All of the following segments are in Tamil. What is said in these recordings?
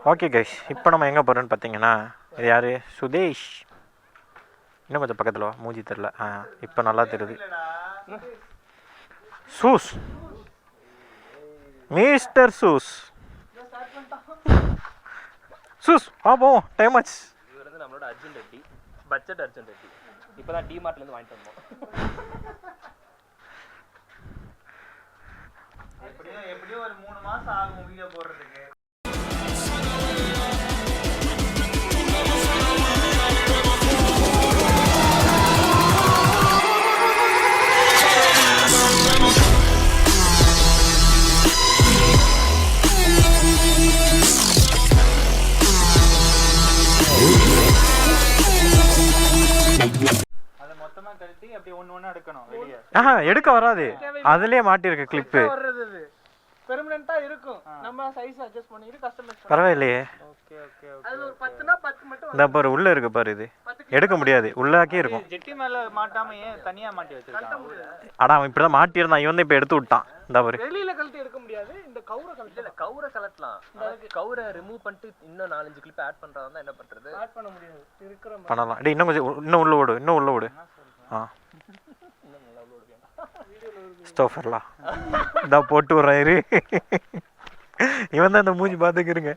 ஓகே கைஸ், இப்போ நம்ம எங்கே போகிறோன்னு பார்த்தீங்கன்னா, இது யார்? சுதேஷ். இன்னும் கொஞ்சம் பக்கத்தில் வா, மூஞ்சி தெரில. இப்போ நல்லா தெரியுது. Choose, mister choose. சூஸ் போவோம், டைம் ஆச்சு. இவர் வந்து நம்மளோட அர்ஜுன் ரெட்டி, பட்ஜெட் அர்ஜுன் ரெட்டி. இப்போ தான் டிமார்ட்லேருந்து வாங்கிட்டு வந்தோம். எப்படியும் ஒரு 3 மாசம் ஆகும் வீடியோ போடுறதுக்கு. அதை மொத்தமா கழட்டி அப்படி ஒண்ணு எடுக்கணும் வெளியே. எடுக்க வராது, அதுலயே மாட்டிருக்க கிளிப்பு. பெர்மனன்ட்டா இருக்கும். நம்ம சைஸ் அட்ஜஸ்ட் பண்ணிட்டு கஸ்டமைஸ் பரவாயில்லையே. Okay okay okay. அது ஒரு 10னா 10 மட்டும். இந்த பாரு உள்ள இருக்கு பாரு, இது எடுக்க முடியாது, உள்ளாக்கே இருக்கும். ஜெட்டி மேல மாட்டாம ஏன் தனியா மாட்டி வச்சிருக்கான்? அட அவன் இப்படிதான் மாட்டி இருந்தான், இவன் இப்ப எடுத்து விட்டான். இந்த பாரு வெளியில கழட்டி எடுக்க முடியாது. இந்த கவுரை கழட்டி இல்ல கவுரை கலட்டலாம். கவுரை ரிமூவ் பண்ணிட்டு இன்னும் 4-5 கிளிப் ஆட் பண்றதா இருந்தா என்ன பண்றது? ஆட் பண்ண முடியாது. இருக்கிற பண்ணலாம். டேய் இன்னும் கொஞ்சம் இன்னும் உள்ள ஓடு, இன்னும் உள்ள ஓடு. ஸ்டோஃபர்லா இதா போட்டு விடுறாரு. இவன் தான் இந்த மூஞ்சி பார்த்துக்கிறங்க.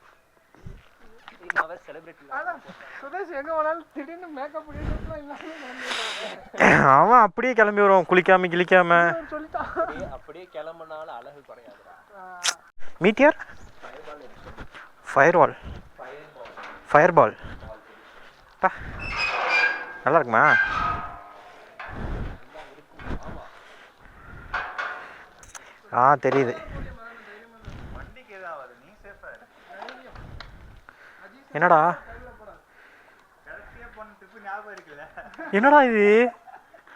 சுதேஷ் எங்க வேணாலும் திடீர்னு மேக்கப் பண்ணிட்டுலாம் இல்லாம அவன் அப்படியே கிளம்பி வருவான், குளிக்காம கிளிக்காம. சொல்லிட்டான். அப்படியே கிளம்புனாலும் அழகு குறையாதுடா. Meteor, firewall, fireball. நல்லா இருக்குமா? தெரியுது. என்னடா என்னடா இது?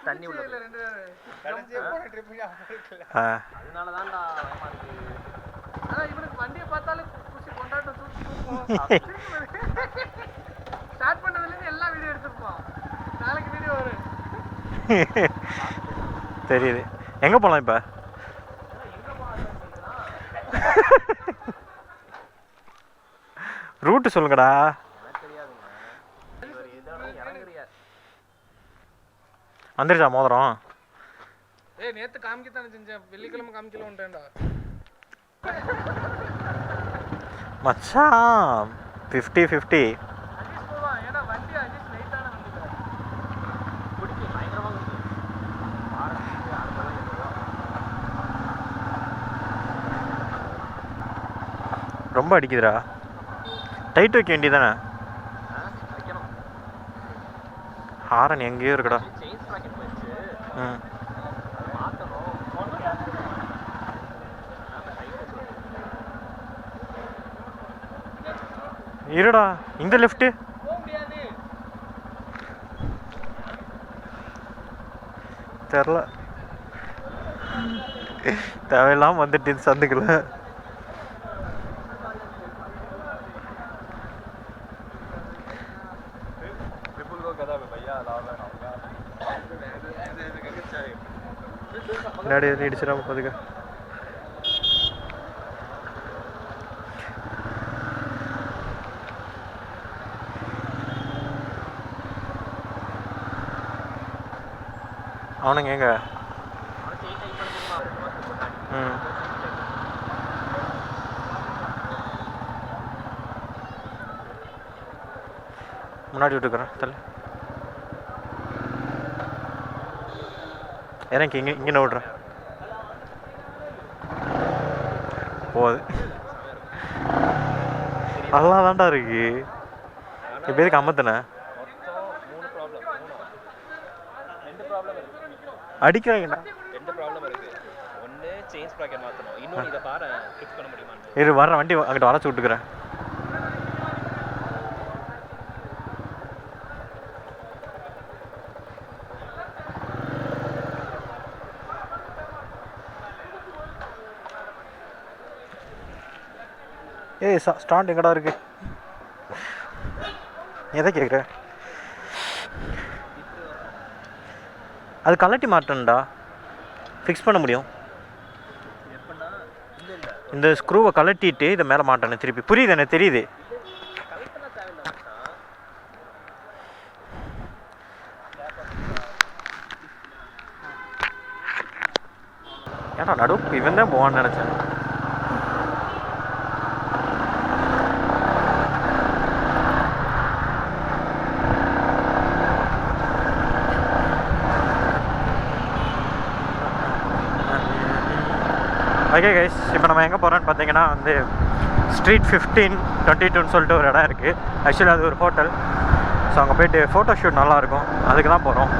தண்ணி உள்ள அதனால தான்டா பயமா இருக்கு. ஆனா இவனுக்கு வண்டியை பார்த்தாலே குஷி கொண்டாட்டம் தூக்கி ஸ்டார்ட் பண்ணதுல இருந்து எல்லா வீடியோ எடுத்துப்பான். நாளைக்கு வீடியோ வரும். தெரியுது. எங்க போலாம் இப்ப? ரூட் சொல்லுங்கடா. வந்துருச்சா மோதிரம்? நேத்து காமிக்கத்தானே செஞ்சேன், வெள்ளிக்கிழமை காமிக்கல வந்துட்டேன்டா மச்சான். 50-50. ஏன்னா வண்டி அட்ஜஸ்ட் லைட்டான வண்டி பிடிக்கும் பயங்கரமா இருக்கு. ரொம்ப அடிக்குதுடா. டைட் வைக்க வேண்டியதானே? ஹாரன் எங்கேயோ இருக்குடா. இருடா, இந்த லெஃப்ட் தெரில, தேவையில்லாம வந்துட்டு சந்துக்கல. முன்னாடி இடிச்சிடாம பாதுக்க. அவனுங்க எங்க? முன்னாடி விட்டுக்கிறேன் தள்ளு. எனக்கு இங்கே விட்றேன் போகுது. நல்லா தான்டா இருக்கு. இப்போ எதுக்கு அம்மத்தனை அடிக்கிறாங்கடா? 2 ப்ராப்ளம் இருக்கு. ஒன்னு செயின் ஸ்ப்ராக்கெட் மாத்தணும், இன்னொன்னு இத பாரு ஃபிக்ஸ் பண்ண முடியுமா? இரு வர வண்டி அங்கிட்ட வளைச்சு விட்டுக்கிறேன். ஏய் ஸ்டாண்ட் எங்கடா இருக்கு? எதை கேட்குற? அது கலட்டி மாட்டேன்டா, ஃபிக்ஸ் பண்ண முடியும். இந்த ஸ்க்ரூவை கலட்டிட்டு இதை மேலே மாட்டேன்னு திருப்பி. புரியுது, எனக்கு தெரியுது. ஏன்னா நடுப்பு இவன் தான் போவான்னு நினச்சேன். ஓகே கைஸ், இப்போ நம்ம எங்கே போகிறோன்னு பார்த்தீங்கன்னா வந்து ஸ்ட்ரீட் 1522ன்னு சொல்லிட்டு ஒரு இடம் இருக்குது. ஆக்சுவலி அது ஒரு ஹோட்டல். ஸோ அங்கே போய்ட்டு ஃபோட்டோ ஷூட் நல்லாயிருக்கும், அதுக்கு தான் போகிறோம்.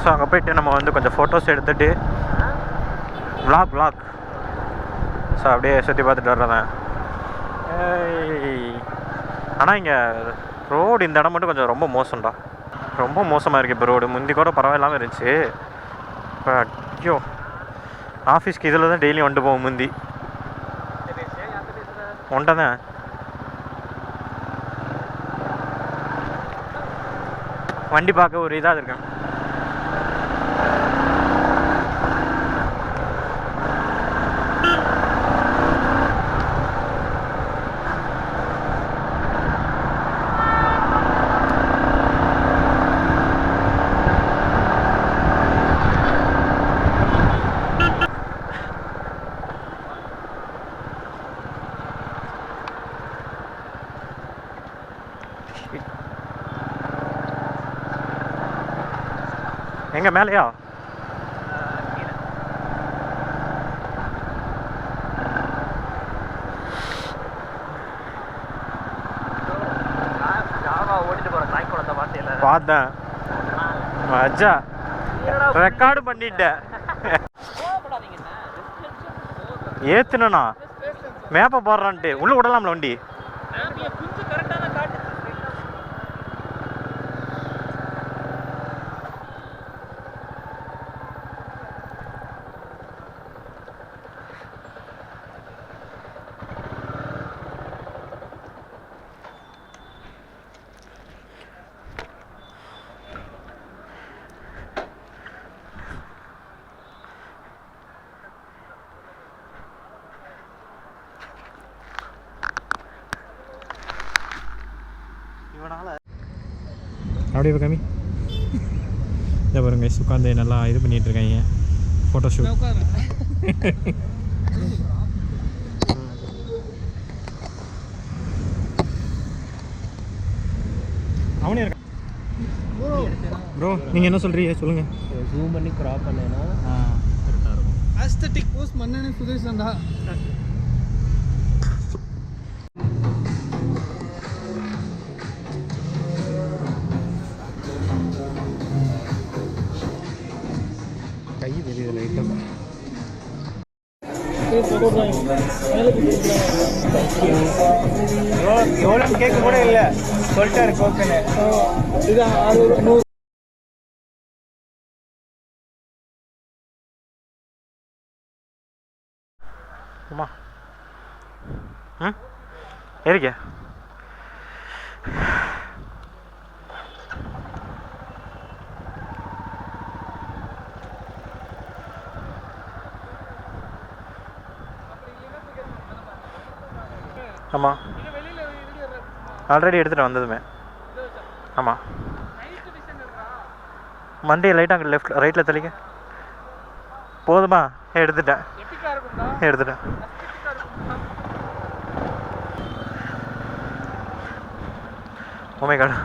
ஸோ அங்கே போய்ட்டு நம்ம வந்து கொஞ்சம் ஃபோட்டோஸ் எடுத்துகிட்டு vlog ஸோ அப்படியே சுற்றி பார்த்துட்டு வர்றேன். ஆனால் இங்கே ரோடு இந்த இடம் மட்டும் கொஞ்சம் ரொம்ப மோசம்டா, ரொம்ப மோசமாக இருக்குது இப்போ ரோடு. முந்தி கூட பரவாயில்லாமல் இருந்துச்சு, இப்போ ஐயோ ஆஃபீஸ்க்கு இதில் தான் டெய்லியும் வந்துட்டு போவோம். முந்தி ஒன்றை தான் வண்டி பார்க்க ஒரு இதாக இருக்கேன். எங்கே மேலேயா? பார்த்தேன் அஜா, ரெக்கார்டு பண்ணிட்டேன். ஏத்துனா மேப்பை போடுறான்ட்டு உள்ள விடலாம்ல வண்டி. அப்படியே இப்போ கம்மி இதை பாருங்க, உட்காந்து நல்லா இது பண்ணிகிட்டு இருக்காங்க ஃபோட்டோ ஷூட். அவனே இருக்கா ப்ரோ? நீங்கள் என்ன சொல்கிறீங்க சொல்லுங்கள். ஜூம் பண்ணி க்ராப் பண்ணேன்னா கரெக்டாக இருக்கும். ஆஸ்தட்டிக் போஸ்ட் மன்னனே சுதேசன்டா. கை தெரியுது லைட்டாக. எவ்வளோ கேட்க கூட இல்லை, சொல்லிட்டாரு கோக்குன்னு. இது 100. அம்மா இருக்கே ஆமாம், ஆல்ரெடி எடுத்துகிட்டு வந்ததுமே. ஆமாம், மண்டே லைட்டாக அங்கே லெஃப்ட் ரைட்டில் தள்ளிக்க போதுமா? எடுத்துட்டேன். ஓ மை காட்,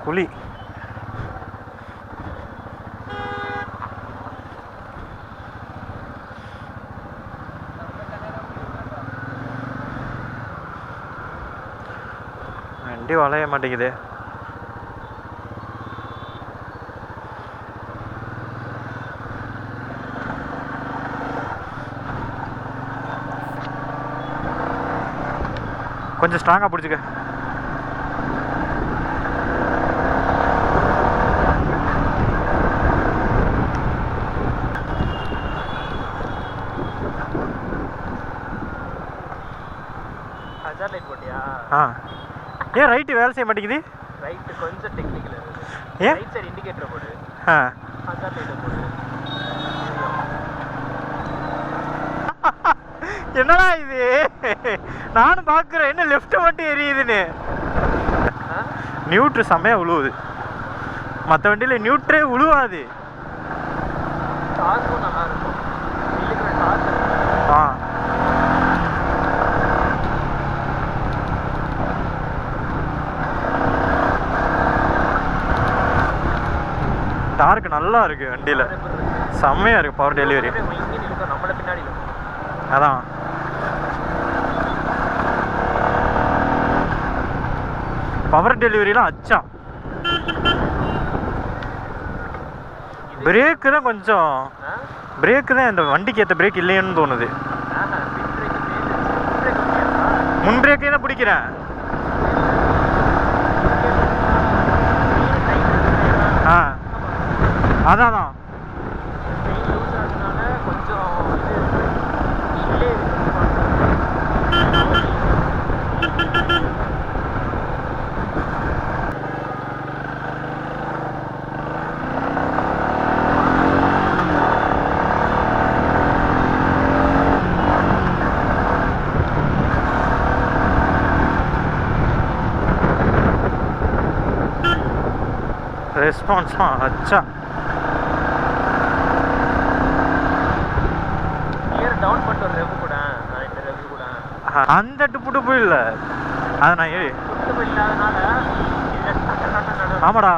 குழி. வண்டி வளைய மாட்டேங்குது. கொஞ்சம் ஸ்ட்ராங்காக பிடிச்சிக்க. ஏன் ரைட்டு வேலை செய்ய மாட்டேங்குது? ரைட்டு கொஞ்சம் டெக்னிக்கல் ஏன்? ரைட் சைடு இண்டிகேட்டர் போடு, ஆ ஹசார்ட் லைட் போடு. என்னடா இது? நானும் பார்க்குறேன் என்ன லெஃப்ட் மட்டும் எரியுதுன்னு. நியூட்ரு செம்மையாக உழுவுது. மற்ற வண்டியில் நியூட்ரே உழுவாது. டார்க்கும் நல்லா இருக்கும், இழுக்கிற டார்க். ஆ டார்க் நல்லா இருக்கு வண்டியில், செம்மையாக இருக்குது பவர் டெலிவரி. இங்கே இழுக்கும், நம்மள பின்னாடி இழுக்கும். அதான் பவர் டெலிவரிலாம் அச்சா. பிரேக்கு தான் கொஞ்சம், பிரேக்கு தான் இந்த வண்டிக்கு ஏற்ற பிரேக் இல்லைன்னு தோணுது. முன் பிரேக்கே தான் பிடிக்கிறேன். ஆ அதான் ரெஸ்பான்ஸா அச்சா. கியர் டவுன் பண்ணிட்டு ஒரு ரெவு கூட, இந்த ரெவு கூட அந்த டுப்பு இல்லை, அதை நான் சுத்தம் இல்லாதனால ஆமாடா.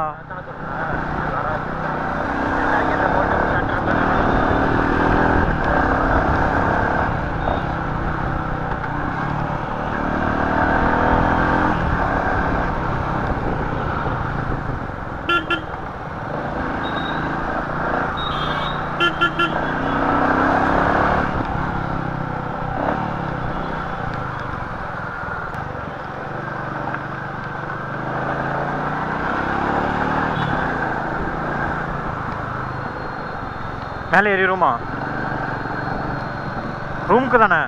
மேலே ஏறிடுமா? ரூமுக்கு தானே?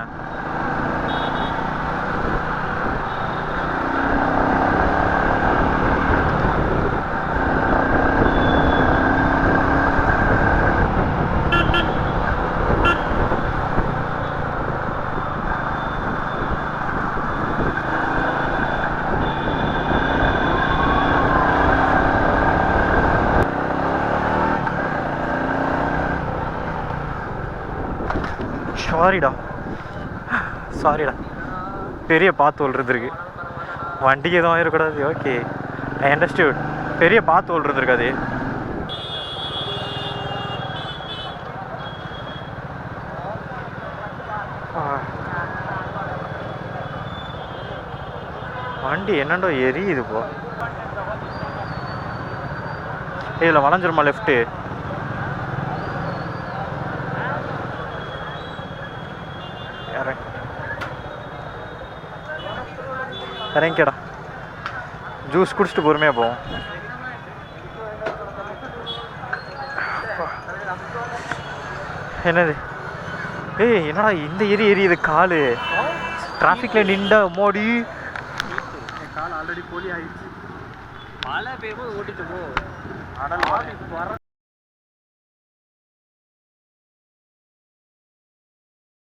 சாரிடா பெரிய பாத்து விழுறதுருக்கு. வண்டிக்கு எதுவும் ஆயிடக்கூடாது. Okay I understood. பெரிய பாத்து விழுறதுருக்கு. அது வண்டி என்னண்டோ எரியுது போ. இதில் வளைஞ்சிருமா லெஃப்ட்டு? இறங்கிக்கடா, ஜூஸ் குடிச்சிட்டு பொறுமையாக போவோம். என்னது? ஏய் என்னடா இந்த எரியுது காலு? டிராஃபிக்கில் நின்றா மோடி கால் ஆல்ரெடி போலி ஆயிடுச்சு. மழை பெய்யும்போது ஓட்டிட்டு போ. அடல் வர